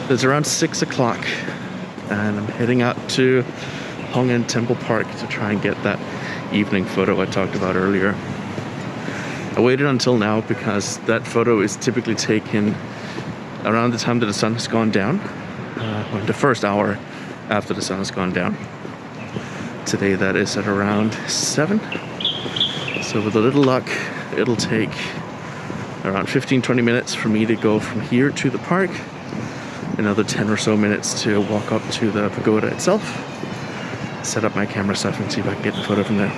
It's around 6 o'clock and I'm heading out to Chongqing Temple Park to try and get that evening photo I talked about earlier. I waited until now because that photo is typically taken around the time that the sun has gone down, the first hour after the sun has gone down. Today that is at around 7. So with a little luck, it'll take around 15-20 minutes for me to go from here to the park. Another 10 or so minutes to walk up to the pagoda itself, set up my camera stuff and see if I can get the photo from there.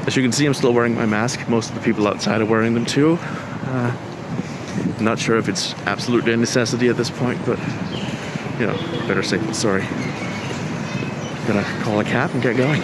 As you can see, I'm still wearing my mask. Most of the people outside are wearing them too. I'm not sure if it's absolutely a necessity at this point, but you know, better safe than sorry. Gonna call a cab and get going.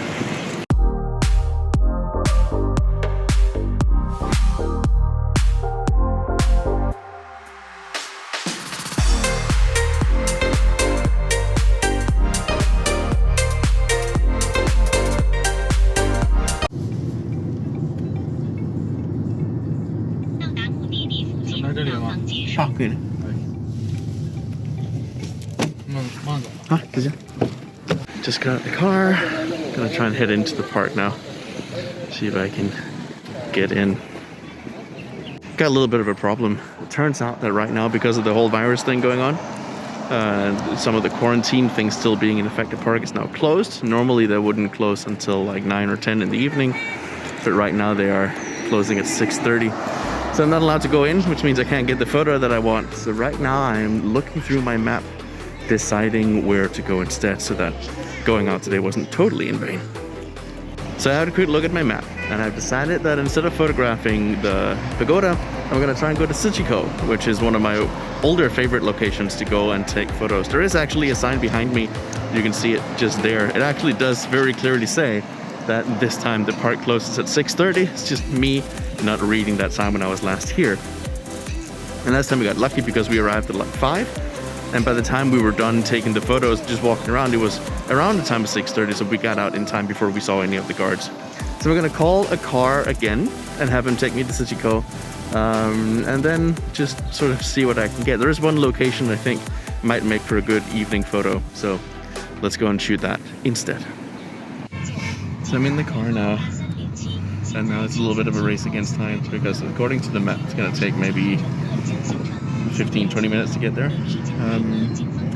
Just got out the car. Gonna try and head into the park now. See if I can get in. Got a little bit of a problem. It turns out that right now, because of the whole virus thing going on, some of the quarantine things still being in effect, the park is now closed. Normally they wouldn't close until like 9 or 10 in the evening, but right now they are closing at 6:30. So I'm not allowed to go in, which means I can't get the photo that I want. So right now I'm looking through my map, deciding where to go instead, so that going out today wasn't totally in vain. So I had a quick look at my map, and I've decided that instead of photographing the pagoda, I'm gonna try and go to Sichiko, which is one of my older favorite locations to go and take photos. There is actually a sign behind me. You can see it just there. It actually does very clearly say that this time the park closes at 6:30. It's just me not reading that sign when I was last here. And last time we got lucky because we arrived at like 5. And by the time we were done taking the photos, just walking around, it was around the time of 6:30, so we got out in time before we saw any of the guards. So we're gonna call a car again and have him take me to Sichiko, and then just sort of see what I can get. There is one location I think might make for a good evening photo, so let's go and shoot that instead. So I'm in the car now, and now it's a little bit of a race against time because according to the map, it's gonna take maybe 15-20 minutes to get there.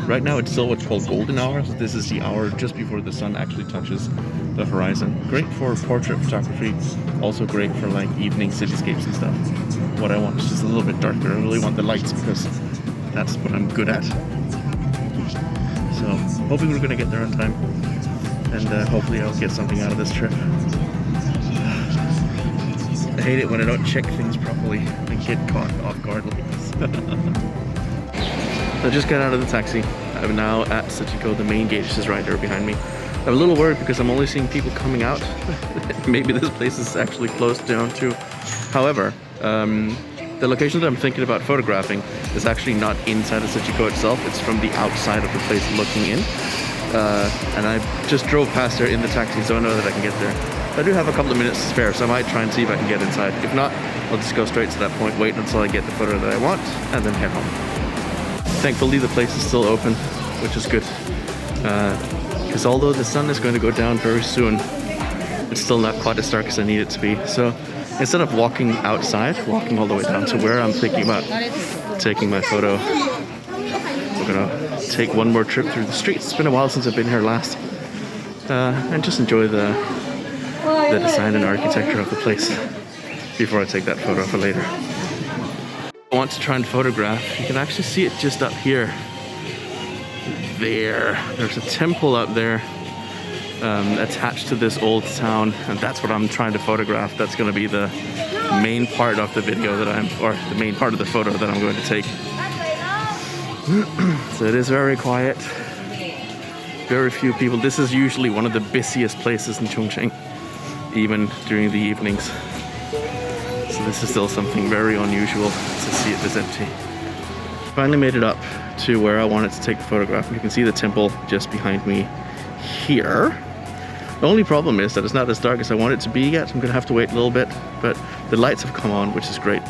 Right now it's still what's called golden hour, so this is the hour just before the sun actually touches the horizon. Great for portrait photography, also great for like evening cityscapes and stuff. What I want is just a little bit darker. I really want the lights because that's what I'm good at. So hoping we're gonna get there on time, and hopefully I'll get something out of this trip. I hate it when I don't check things properly and get caught off guard like this. I just got out of the taxi. I'm now at Sichiko. The main gate is right there behind me. I'm a little worried because I'm only seeing people coming out. Maybe this place is actually closed down too. However, the location that I'm thinking about photographing is actually not inside of Sichiko itself. It's from the outside of the place looking in. And I just drove past there in the taxi, so I know that I can get there. I do have a couple of minutes to spare, so I might try and see if I can get inside. If not, I'll just go straight to that point, wait until I get the photo that I want, and then head home. Thankfully, the place is still open, which is good. Because although the sun is going to go down very soon, it's still not quite as dark as I need it to be. So instead of walking outside, walking all the way down to where I'm thinking about taking my photo, we're gonna take one more trip through the streets. It's been a while since I've been here last, and just enjoy the design and architecture of the place before I take that photo for later. I want to try and photograph. You can actually see it just up here. There's a temple up there attached to this old town, and that's what I'm trying to photograph. That's going to be the main part of the video or the main part of the photo that I'm going to take. So it is very quiet, very few people. This is usually one of the busiest places in Chongqing, even during the evenings. So this is still something very unusual to see it this empty. Finally made it up to where I wanted to take the photograph. You can see the temple just behind me here. The only problem is that it's not as dark as I want it to be yet. I'm gonna have to wait a little bit, but the lights have come on, which is great.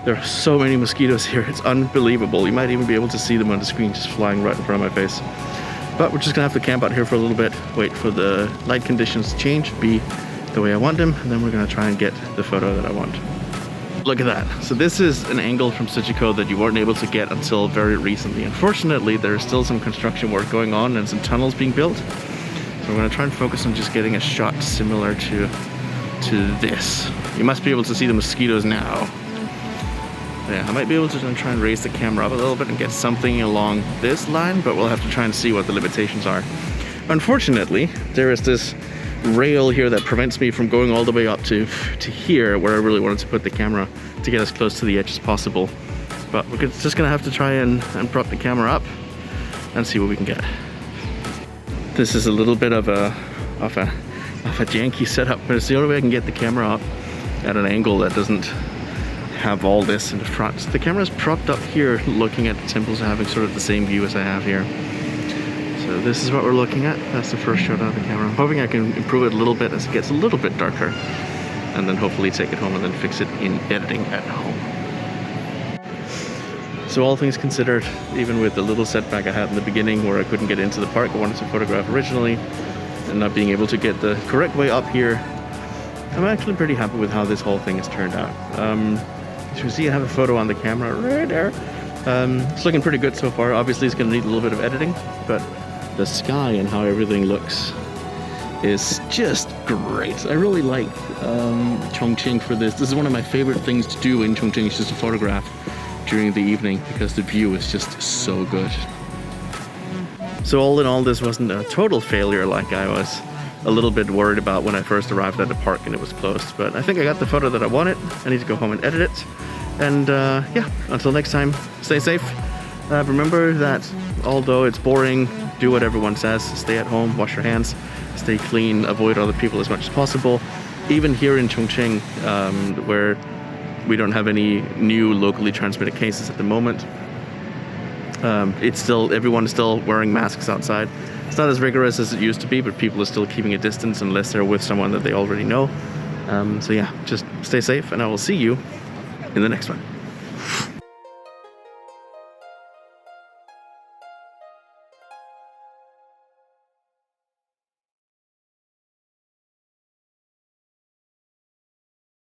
There are so many mosquitoes here, it's unbelievable. You might even be able to see them on the screen just flying right in front of my face. But we're just gonna have to camp out here for a little bit, wait for the light conditions to change, be the way I want them, and then we're gonna try and get the photo that I want. Look at that. So this is an angle from Tsuchiko that you weren't able to get until very recently. Unfortunately, there's still some construction work going on and some tunnels being built. So we're gonna try and focus on just getting a shot similar to this. You must be able to see the mosquitoes now. Yeah, I might be able to try and raise the camera up a little bit and get something along this line, but we'll have to try and see what the limitations are. Unfortunately, there is this rail here that prevents me from going all the way up to here where I really wanted to put the camera to get as close to the edge as possible. But we're just gonna have to try and prop the camera up and see what we can get. This is a little bit of a janky setup, but it's the only way I can get the camera up at an angle that doesn't have all this in the front. So the camera's propped up here looking at the temples and having sort of the same view as I have here. So this is what we're looking at. That's the first shot out of the camera. I'm hoping I can improve it a little bit as it gets a little bit darker, and then hopefully take it home and then fix it in editing at home. So all things considered, even with the little setback I had in the beginning where I couldn't get into the park I wanted to photograph originally, and not being able to get the correct way up here, I'm actually pretty happy with how this whole thing has turned out. As you can see, I have a photo on the camera right there. It's looking pretty good so far. Obviously it's going to need a little bit of editing, but the sky and how everything looks is just great. I really like Chongqing for this. This is one of my favorite things to do in Chongqing, is just to photograph during the evening because the view is just so good. So all in all, this wasn't a total failure like I was a little bit worried about when I first arrived at the park and it was closed. But I think I got the photo that I wanted. I need to go home and edit it. And yeah, until next time, stay safe. Remember that although it's boring, do what everyone says. Stay at home, wash your hands, stay clean, avoid other people as much as possible. Even here in Chongqing, where we don't have any new locally transmitted cases at the moment, everyone is still wearing masks outside. It's not as rigorous as it used to be, but people are still keeping a distance unless they're with someone that they already know. So yeah, just stay safe, and I will see you in the next one.